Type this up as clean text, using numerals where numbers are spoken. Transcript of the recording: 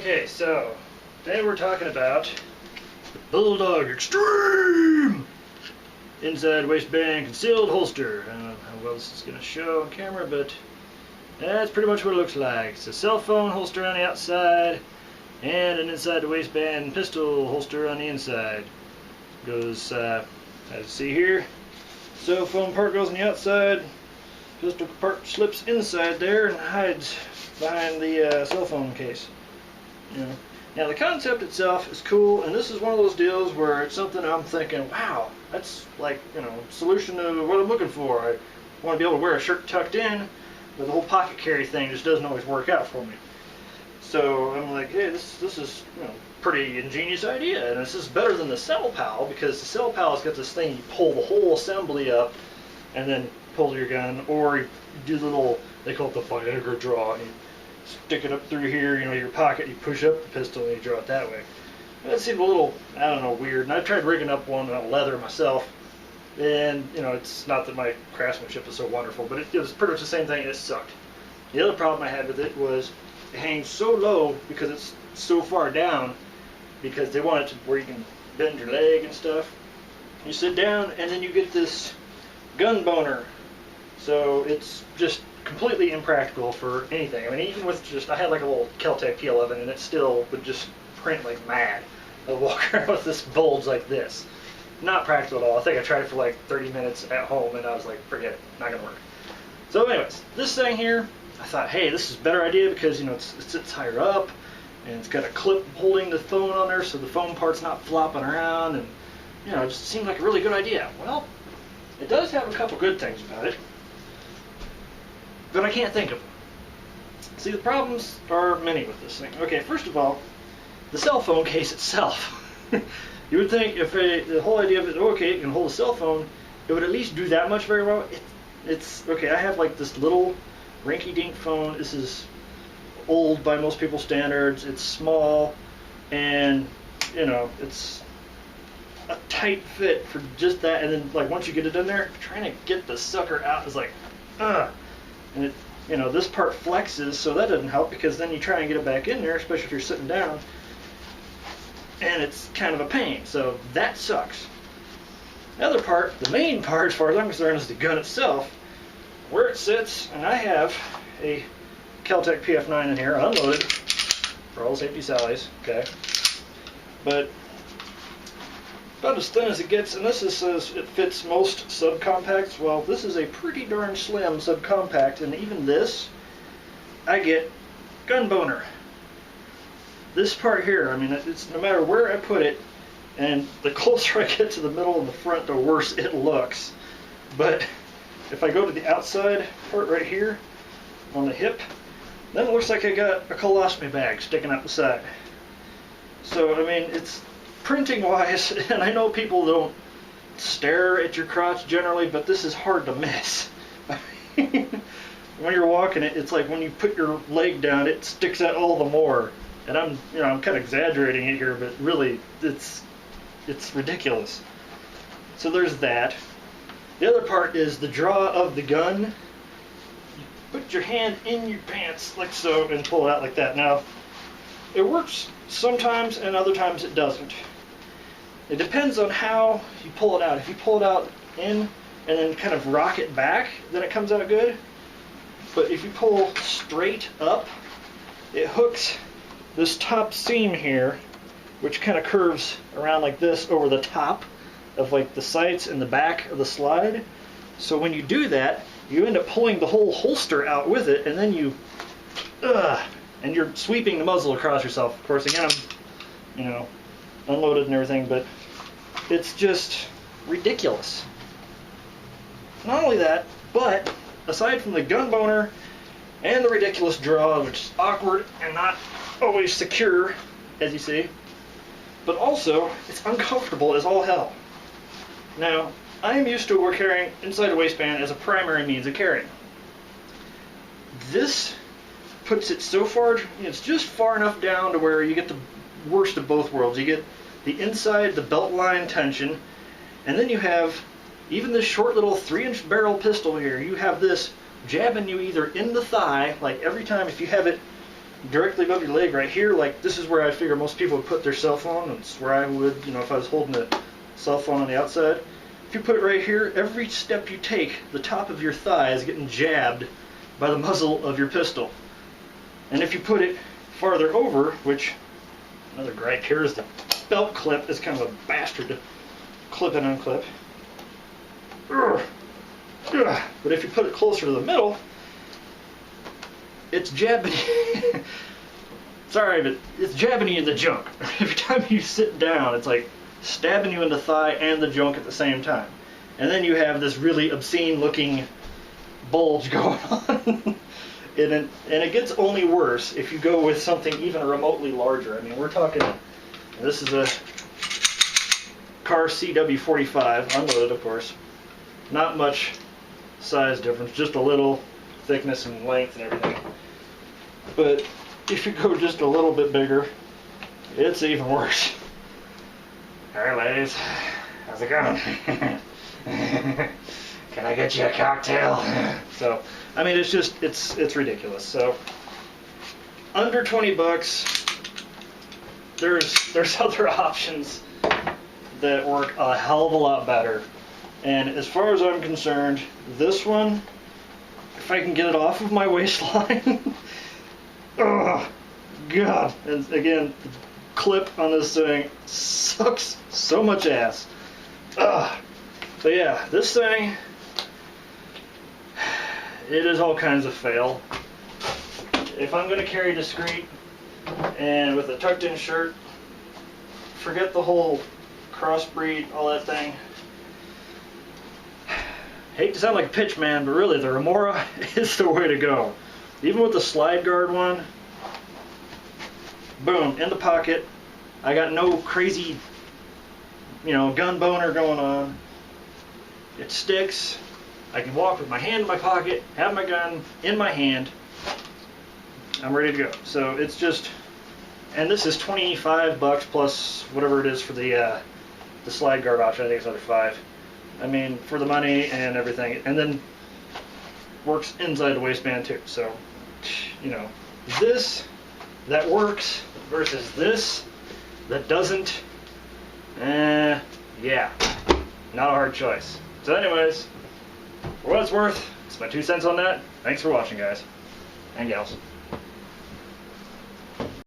Okay, so today we're talking about the Bulldog Extreme inside waistband concealed holster. I don't know how well this is going to show on camera, but that's pretty much what it looks like. It's a cell phone holster on the outside and an inside the waistband pistol holster on the inside. Goes, as you see here, cell phone part goes on the outside, pistol part slips inside there and hides behind the cell phone case. You know. Now the concept itself is cool, and this is one of those deals where it's something I'm thinking, wow, that's like, solution to what I'm looking for. I want to be able to wear a shirt tucked in, but the whole pocket carry thing just doesn't always work out for me. So I'm like, hey, this is pretty ingenious idea, and this is better than the Cell Pal, because the Cell Pal's got this thing you pull the whole assembly up and then pull your gun, or you do the little, they call it the Viagra draw. You stick it up through here, your pocket, you push up the pistol and you draw it that way. That seemed a little, I don't know, weird, and I tried rigging up one out of leather myself, and it's not that my craftsmanship is so wonderful, but it was pretty much the same thing, and it sucked. The other problem I had with it was it hangs so low because it's so far down, because they want it to where you can bend your leg and stuff. You sit down and then you get this gun boner, so it's just completely impractical for anything. I mean, even with I had like a little Kel-Tec P11 and it still would just print like mad. I'd walk around with this bulge like this. Not practical at all. I think I tried it for like 30 minutes at home and I was like, forget it, not gonna work. So anyways, this thing here, I thought, hey, this is a better idea because it sits higher up and it's got a clip holding the phone on there so the phone part's not flopping around, and it just seemed like a really good idea. Well, it does have a couple good things about it, but I can't think of them. See, the problems are many with this thing. Okay, first of all, the cell phone case itself. You would think if the whole idea of it, okay, it can hold a cell phone, it would at least do that much very well. It's okay, I have like this little rinky-dink phone. This is old by most people's standards. It's small, and it's a tight fit for just that. And then like once you get it in there, trying to get the sucker out is like, and it, this part flexes, so that doesn't help, because then you try and get it back in there, especially if you're sitting down, and it's kind of a pain. So that sucks. The other part, the main part, as far as I'm concerned, is the gun itself, where it sits. And I have a Kel-Tec PF9 in here, unloaded, for all safety sallies, okay? But about as thin as it gets, and this says it fits most subcompacts. Well, this is a pretty darn slim subcompact, and even this, I get gun boner. This part here, I mean, it's no matter where I put it, and the closer I get to the middle and the front, the worse it looks. But if I go to the outside part right here, on the hip, then it looks like I got a colostomy bag sticking out the side. So, I mean, it's printing wise, and I know people don't stare at your crotch generally, but this is hard to miss. When you're walking it, it's like when you put your leg down, it sticks out all the more. And I'm kind of exaggerating it here, but really, it's ridiculous. So there's that. The other part is the draw of the gun. You put your hand in your pants like so and pull it out like that. Now, it works sometimes and other times it doesn't. It depends on how you pull it out. If you pull it out in and then kind of rock it back, then it comes out good. But if you pull straight up, it hooks this top seam here, which kind of curves around like this over the top of like the sights and the back of the slide. So when you do that, you end up pulling the whole holster out with it, and then and you're sweeping the muzzle across yourself. Of course, again, I'm, unloaded and everything, but it's just ridiculous. Not only that, but aside from the gun boner and the ridiculous draw, which is awkward and not always secure, as you see, but also it's uncomfortable as all hell. Now, I am used to carrying inside a waistband as a primary means of carrying. This puts it so far, it's just far enough down to where you get the worst of both worlds. You get the inside, the belt line tension, and then you have even this short little 3-inch barrel pistol here. You have this jabbing you either in the thigh, like every time if you have it directly above your leg right here, like this is where I figure most people would put their cell phone. It's where I would, you know, if I was holding a cell phone on the outside. If you put it right here, every step you take, the top of your thigh is getting jabbed by the muzzle of your pistol. And if you put it farther over, which another gripe here is the belt clip is kind of a bastard to clip and unclip. But if you put it closer to the middle, it's jabbing. Sorry, but it's jabbing you in the junk. Every time you sit down, it's like stabbing you in the thigh and the junk at the same time. And then you have this really obscene looking bulge going on. And it gets only worse if you go with something even remotely larger. I mean, we're talking, this is a car CW45, unloaded of course. Not much size difference, just a little thickness and length and everything. But if you go just a little bit bigger, it's even worse. Alright ladies, how's it going? Can I get you a cocktail? So, I mean, it's just, it's ridiculous. So, under 20 bucks, there's other options that work a hell of a lot better. And as far as I'm concerned, this one, if I can get it off of my waistline, oh God! And again, the clip on this thing sucks so much ass. Ugh. So yeah, this thing, it is all kinds of fail. If I'm going to carry discreet and with a tucked in shirt, forget the whole crossbreed, all that thing. Hate to sound like a pitch man, but really the Remora is the way to go. Even with the slide guard one, boom, in the pocket. I got no crazy, you know, gun boner going on. It sticks. I can walk with my hand in my pocket, have my gun in my hand. I'm ready to go. So it's just, and this is 25 bucks plus whatever it is for the slide guard option. I think it's another $5. I mean, for the money and everything, and then works inside the waistband too. So, you know, this that works versus this that doesn't. Yeah, not a hard choice. So, anyways, for what it's worth, it's my 2 cents on that. Thanks for watching, guys and gals.